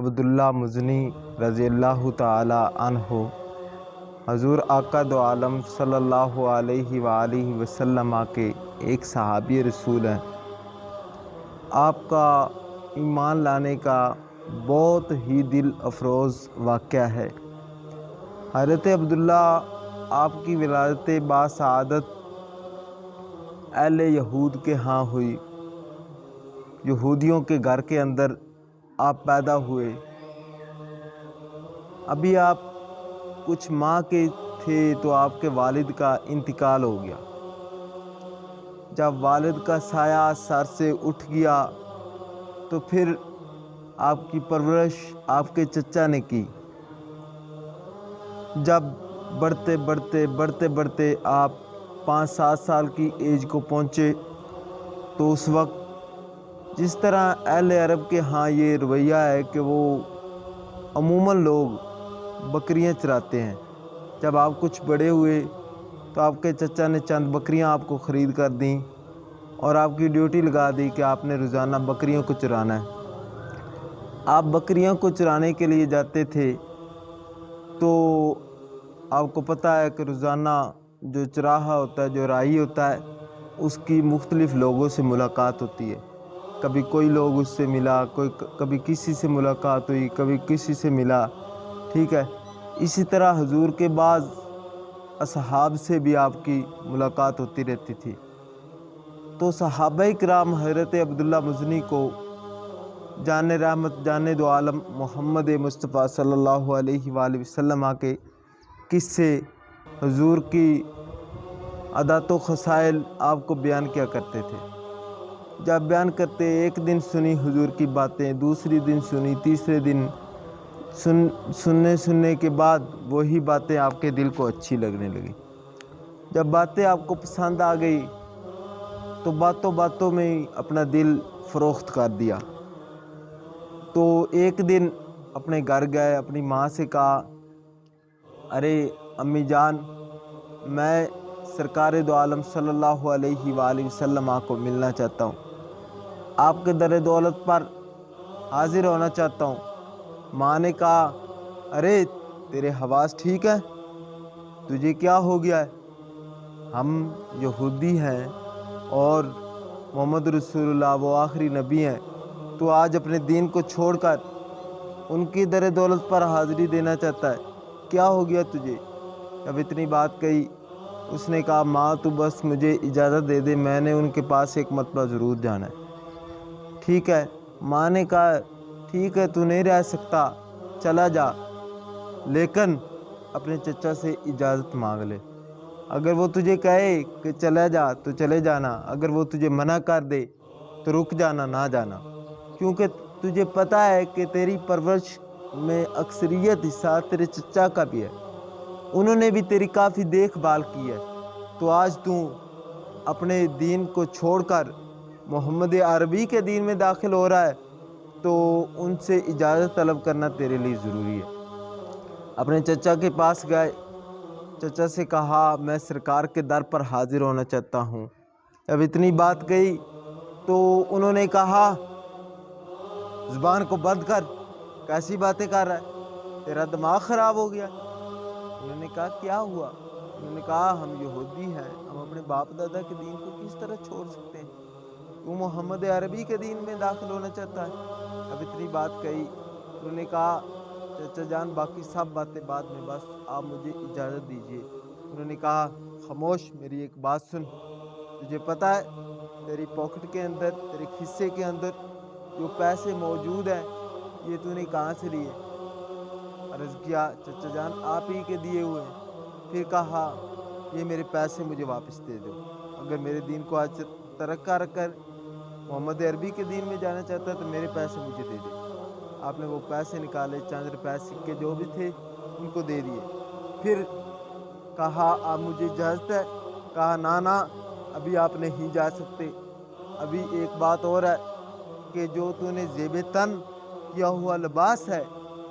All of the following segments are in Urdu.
عبداللہ مزنی رضی اللہ تعالی عنہ حضور آقا دو عالم صلی اللہ علیہ وآلہ وسلم کے ایک صحابی رسول ہیں۔ آپ کا ایمان لانے کا بہت ہی دل افروز واقعہ ہے۔ حضرت عبداللہ آپ کی ولادت باسعادت اہل یہود کے ہاں ہوئی۔ یہودیوں کے گھر کے اندر آپ پیدا ہوئے۔ ابھی آپ کچھ ماہ کے تھے تو آپ کے والد کا انتقال ہو گیا۔ جب والد کا سایہ سر سے اٹھ گیا تو پھر آپ کی پرورش آپ کے چچا نے کی۔ جب بڑھتے آپ 5-7 سال کی ایج کو پہنچے تو اس وقت جس طرح اہل عرب کے ہاں یہ رویہ ہے کہ وہ عموماً لوگ بکریاں چراتے ہیں، جب آپ کچھ بڑے ہوئے تو آپ کے چچا نے چند بکریاں آپ کو خرید کر دیں اور آپ کی ڈیوٹی لگا دی کہ آپ نے روزانہ بکریوں کو چرانا ہے۔ آپ بکریوں کو چرانے کے لیے جاتے تھے تو آپ کو پتہ ہے کہ روزانہ جو چراہا ہوتا ہے، جو راعی ہوتا ہے، اس کی مختلف لوگوں سے ملاقات ہوتی ہے۔ کبھی کوئی لوگ اس سے ملا، کبھی کسی سے ملاقات ہوئی، کبھی کسی سے ملا، ٹھیک ہے۔ اسی طرح حضور کے بعض اصحاب سے بھی آپ کی ملاقات ہوتی رہتی تھی۔ تو صحابہ کرام حضرت عبداللہ مزنی کو جان رحمت جان دو عالم محمد مصطفیٰ صلی اللہ علیہ وآلہ وسلم کے قصے، حضور کی عادات و خصائل آپ کو بیان کیا کرتے تھے۔ جب بیان کرتے ایک دن سنی حضور کی باتیں، دوسری دن سنی، تیسرے دن سننے کے بعد وہی باتیں آپ کے دل کو اچھی لگنے لگی۔ جب باتیں آپ کو پسند آ گئی تو باتوں میں اپنا دل فروخت کر دیا۔ تو ایک دن اپنے گھر گئے، اپنی ماں سے کہا، ارے امی جان، میں سرکار دو عالم صلی اللہ علیہ وآلہ وسلم کو ملنا چاہتا ہوں، آپ کے در دولت پر حاضر ہونا چاہتا ہوں۔ ماں نے کہا، ارے تیرے حواس ٹھیک ہے؟ تجھے کیا ہو گیا ہے؟ ہم یہودی ہیں اور محمد رسول اللہ وہ آخری نبی ہیں، تو آج اپنے دین کو چھوڑ کر ان کی در دولت پر حاضری دینا چاہتا ہے، کیا ہو گیا تجھے؟ جب اتنی بات کہی، اس نے کہا، ماں تو بس مجھے اجازت دے دے، میں نے ان کے پاس ایک مرتبہ ضرور جانا ہے۔ ٹھیک ہے۔ ماں نے کہا، ٹھیک ہے، تو نہیں رہ سکتا، چلا جا، لیکن اپنے چچا سے اجازت مانگ لے۔ اگر وہ تجھے کہے کہ چلا جا تو چلے جانا، اگر وہ تجھے منع کر دے تو رک جانا، نہ جانا، کیونکہ تجھے پتہ ہے کہ تیری پرورش میں اکثریت حصہ تیرے چچا کا بھی ہے، انہوں نے بھی تیری کافی دیکھ بھال کی ہے، تو آج تو اپنے دین کو چھوڑ کر محمد عربی کے دین میں داخل ہو رہا ہے، تو ان سے اجازت طلب کرنا تیرے لیے ضروری ہے۔ اپنے چچا کے پاس گئے، چچا سے کہا، میں سرکار کے در پر حاضر ہونا چاہتا ہوں۔ جب اتنی بات کہی تو انہوں نے کہا، زبان کو بند کر، کیسی باتیں کر رہا ہے، تیرا دماغ خراب ہو گیا۔ انہوں نے کہا، کیا ہوا؟ انہوں نے کہا، ہم یہودی ہیں، ہم اپنے باپ دادا کے دین کو کس طرح چھوڑ سکتے ہیں؟ تو محمد عربی کے دین میں داخل ہونا چاہتا ہے۔ اب اتنی بات کہی، انہوں نے کہا، چچا جان باقی سب باتیں بعد میں، بس آپ مجھے اجازت دیجیے۔ انہوں نے کہا، خاموش، میری ایک بات سن، تجھے پتہ ہے تیری پاکٹ کے اندر، تیرے خصے کے اندر جو پیسے موجود ہیں یہ تو نے کہاں سے لیے؟ عرض کیا، چچا جان آپ ہی کے دیے ہوئے ہیں۔ پھر کہا، یہ میرے پیسے مجھے واپس دے دو، اگر میرے دین کو آج ترک کر محمد عربی کے دین میں جانا چاہتا ہے تو میرے پیسے مجھے دے دے۔ آپ نے وہ پیسے نکالے، چند روپے سکے جو بھی تھے ان کو دے دیے۔ پھر کہا، آپ مجھے اجازت ہے؟ کہا، نہ، ابھی آپ نہیں جا سکتے، ابھی ایک بات اور ہے کہ جو تو نے زیب تن کیا ہوا لباس ہے،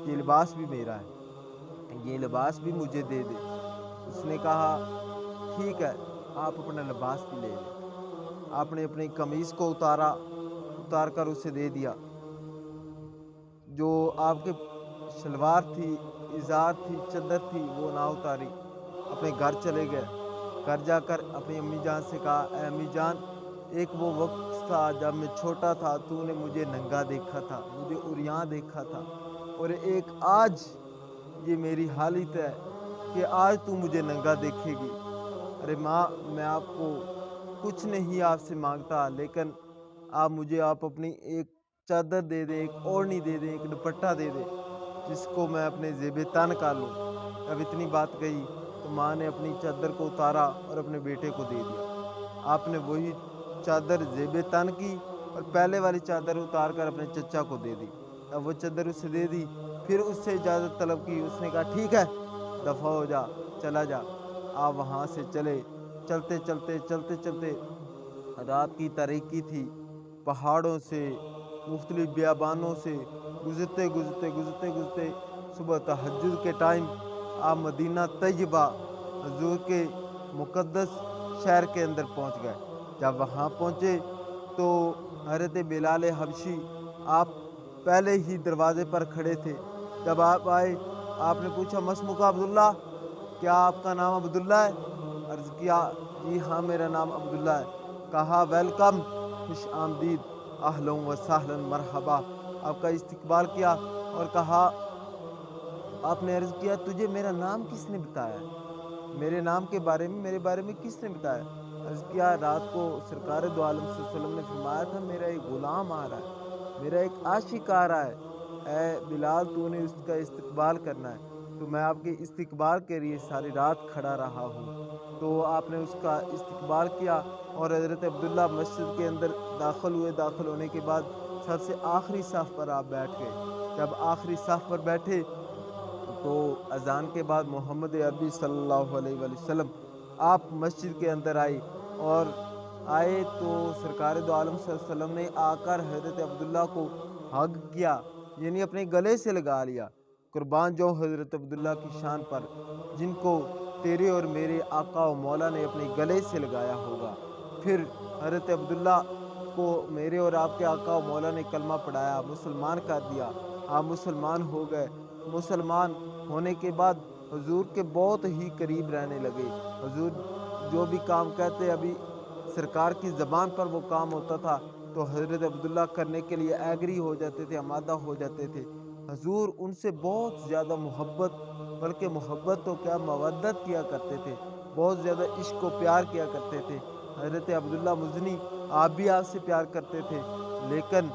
یہ لباس بھی میرا ہے، یہ لباس بھی مجھے دے دے۔ اس نے کہا، ٹھیک ہے، آپ اپنا لباس بھی لے لیں۔ آپ نے اپنی قمیص کو اتار کر اسے دے دیا۔ جو آپ کے شلوار تھی، ازار تھی، چادر تھی، وہ نہ اتاری، اپنے گھر چلے گئے۔ گھر جا کر اپنی امی جان سے کہا، اے امی جان، ایک وہ وقت تھا جب میں چھوٹا تھا، تو نے مجھے ننگا دیکھا تھا، مجھے عریاں دیکھا تھا، اور ایک آج یہ میری حالت ہے کہ آج تو مجھے ننگا دیکھے گی۔ ارے ماں، میں آپ کو کچھ نہیں آپ سے مانگتا، لیکن آپ اپنی ایک چادر دے دیں، ایک اوڑھنی دے دیں، ایک دوپٹہ دے دیں، جس کو میں اپنے زیب تن کر لوں۔ جب اتنی بات کہی تو ماں نے اپنی چادر کو اتارا اور اپنے بیٹے کو دے دیا۔ آپ نے وہی چادر زیب تن کی اور پہلے والی چادر اتار کر اپنے چچا کو دے دی۔ جب وہ چادر اسے دے دی، پھر اس سے اجازت طلب کی۔ اس نے کہا، ٹھیک ہے، دفع ہو جا، چلا جا۔ آپ وہاں سے چلے۔ چلتے چلتے چلتے چلتے رات کی تاریکی تھی، پہاڑوں سے، مختلف بیابانوں سے گزرتے گزرتے گزرتے گزرتے صبح تہجد کے ٹائم آپ مدینہ طیبہ حضور کے مقدس شہر کے اندر پہنچ گئے۔ جب وہاں پہنچے تو حضرت بلال حبشی آپ پہلے ہی دروازے پر کھڑے تھے۔ جب آپ آئے، آپ نے پوچھا، مسموکہ عبداللہ، کیا آپ کا نام عبداللہ ہے؟ عرض کیا، جی ہاں، میرا نام عبداللہ ہے۔ کہا، ویلکم، خوش آمدید، اہلا و سہلا، مرحبا۔ آپ کا استقبال کیا اور کہا، آپ نے عرض کیا، تجھے میرا نام کس نے بتایا؟ میرے نام کے بارے میں، میرے بارے میں کس نے بتایا؟ عرض کیا، رات کو سرکار دو عالم صلی اللہ علیہ وسلم نے فرمایا تھا، میرا ایک غلام آ رہا ہے، میرا ایک عاشق آ رہا ہے، اے بلال، تو نے اس کا استقبال کرنا ہے۔ تو میں آپ کے استقبال کے لیے ساری رات کھڑا رہا ہوں۔ تو آپ نے اس کا استقبال کیا اور حضرت عبداللہ مسجد کے اندر داخل ہوئے۔ داخل ہونے کے بعد سب سے آخری صف پر آپ بیٹھ گئے۔ جب آخری صف پر بیٹھے تو اذان کے بعد محمد عربی صلی اللہ علیہ وآلہ وسلم آپ مسجد کے اندر آئے تو سرکار دو عالم صلی اللہ علیہ وسلم نے آ کر حضرت عبداللہ کو ہگ کیا، یعنی اپنے گلے سے لگا لیا۔ قربان جو حضرت عبداللہ کی شان پر، جن کو تیرے اور میرے آقا و مولا نے اپنے گلے سے لگایا ہوگا۔ پھر حضرت عبداللہ کو میرے اور آپ کے آقا و مولا نے کلمہ پڑھایا، مسلمان کر دیا۔ آپ مسلمان ہو گئے۔ مسلمان ہونے کے بعد حضور کے بہت ہی قریب رہنے لگے۔ حضور جو بھی کام کہتے، ابھی سرکار کی زبان پر وہ کام ہوتا تھا تو حضرت عبداللہ کرنے کے لیے ایگری ہو جاتے تھے، آمادہ ہو جاتے تھے۔ حضور ان سے بہت زیادہ محبت، بلکہ محبت تو کیا، مودت کیا کرتے تھے، بہت زیادہ عشق و پیار کیا کرتے تھے۔ حضرت عبداللہ مزنی، آپ بھی آپ سے پیار کرتے تھے، لیکن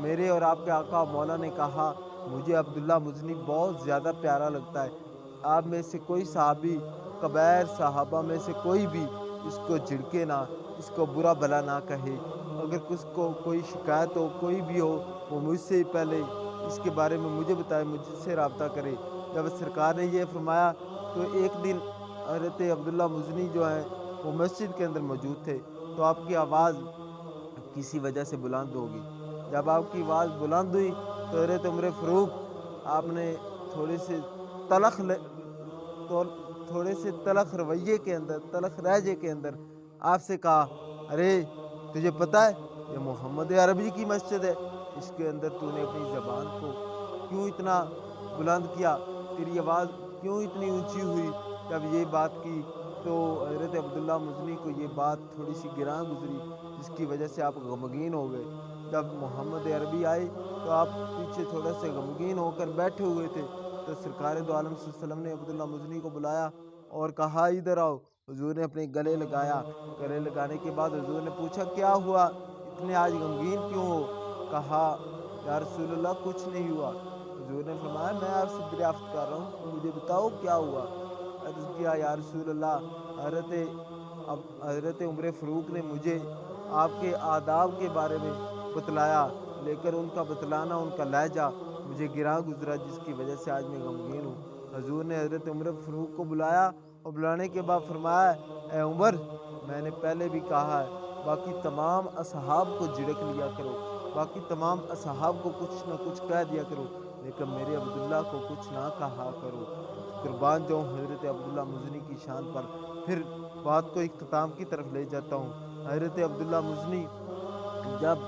میرے اور آپ کے آقا مولا نے کہا، مجھے عبداللہ مزنی بہت زیادہ پیارا لگتا ہے۔ آپ میں سے کوئی صحابی، کبیر صحابہ میں سے کوئی بھی اس کو جھڑکے نہ، اس کو برا بھلا نہ کہے۔ اگر کس کو کوئی شکایت ہو، کوئی بھی ہو، وہ مجھ سے پہلے اس کے بارے میں مجھے بتائے، مجھ سے رابطہ کرے۔ جب سرکار نے یہ فرمایا تو ایک دن حضرت عبداللہ مزنی جو ہیں وہ مسجد کے اندر موجود تھے، تو آپ کی آواز کسی وجہ سے بلند ہوگی۔ جب آپ کی آواز بلند ہوئی تو حضرت عمر فاروق آپ نے تھوڑے سے تلخ رویے کے اندر، تلخ لہجے کے اندر آپ سے کہا، ارے تجھے پتہ ہے یہ محمد عربی کی مسجد ہے، اس کے اندر تو نے اپنی زبان کو کیوں اتنا بلند کیا، تیری آواز کیوں اتنی اونچی ہوئی؟ جب یہ بات کی تو حضرت عبداللہ مزنی کو یہ بات تھوڑی سی گراں گزری، جس کی وجہ سے آپ غمگین ہو گئے۔ جب محمد عربی آئے تو آپ پیچھے تھوڑا سے غمگین ہو کر بیٹھے ہوئے تھے، تو سرکار دو عالم صلی اللہ علیہ وسلم نے عبداللہ مزنی کو بلایا اور کہا، ادھر آؤ۔ حضور نے اپنے گلے لگایا۔ گلے لگانے کے بعد حضور نے پوچھا، کیا ہوا، اتنے آج غمگین کیوں ہو؟ کہا، یا رسول اللہ، کچھ نہیں ہوا۔ حضور نے فرمایا، میں آپ سے دریافت کر رہا ہوں کہ مجھے بتاؤ کیا ہوا؟ عرض کیا، یا رسول اللہ، حضرت عمر فاروق نے مجھے آپ کے آداب کے بارے میں بتلایا، لیکن ان کا بتلانا، ان کا لہجہ مجھے گراں گزرا، جس کی وجہ سے آج میں غمگین ہوں۔ حضور نے حضرت عمر فاروق کو بلایا اور بلانے کے بعد فرمایا، اے عمر، میں نے پہلے بھی کہا ہے، باقی تمام اصحاب کو جھڑک لیا کرو، باقی تمام اصحاب کو کچھ نہ کچھ کہہ دیا کرو، لیکن میرے عبداللہ کو کچھ نہ کہا کرو۔ قربان جاؤں حضرت عبداللہ مزنی کی شان پر۔ پھر بات کو اختتام کی طرف لے جاتا ہوں۔ حضرت عبداللہ مزنی، جب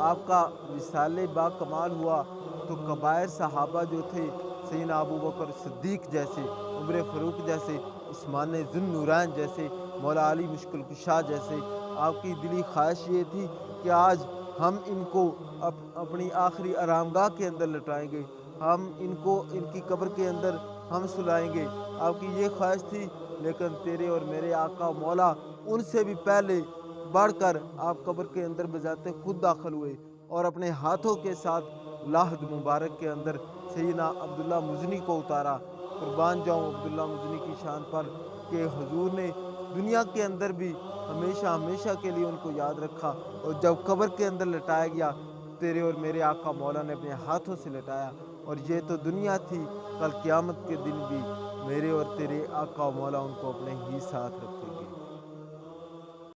آپ کا وصال با کمال ہوا تو کبائر صحابہ جو تھے سیدنا ابو بکر صدیق جیسے، عمر فاروق جیسے، عثمان ذو النورین جیسے، مولا علی مشکل کشا جیسے، آپ کی دلی خواہش یہ تھی کہ آج ہم ان کو اپنی آخری آرامگاہ کے اندر لٹائیں گے، ہم ان کو ان کی قبر کے اندر ہم سلائیں گے، آپ کی یہ خواہش تھی۔ لیکن تیرے اور میرے آقا مولا ان سے بھی پہلے بڑھ کر آپ قبر کے اندر بذات خود داخل ہوئے اور اپنے ہاتھوں کے ساتھ لاحد مبارک کے اندر سیدنا عبداللہ مزنی کو اتارا۔ قربان جاؤں عبداللہ مزنی کی شان پر کہ حضور نے دنیا کے اندر بھی ہمیشہ ہمیشہ کے لیے ان کو یاد رکھا، اور جب قبر کے اندر لٹایا گیا تیرے اور میرے آقا مولا نے اپنے ہاتھوں سے لٹایا۔ اور یہ تو دنیا تھی، کل قیامت کے دن بھی میرے اور تیرے آقا مولا ان کو اپنے ہی ساتھ رکھے گا۔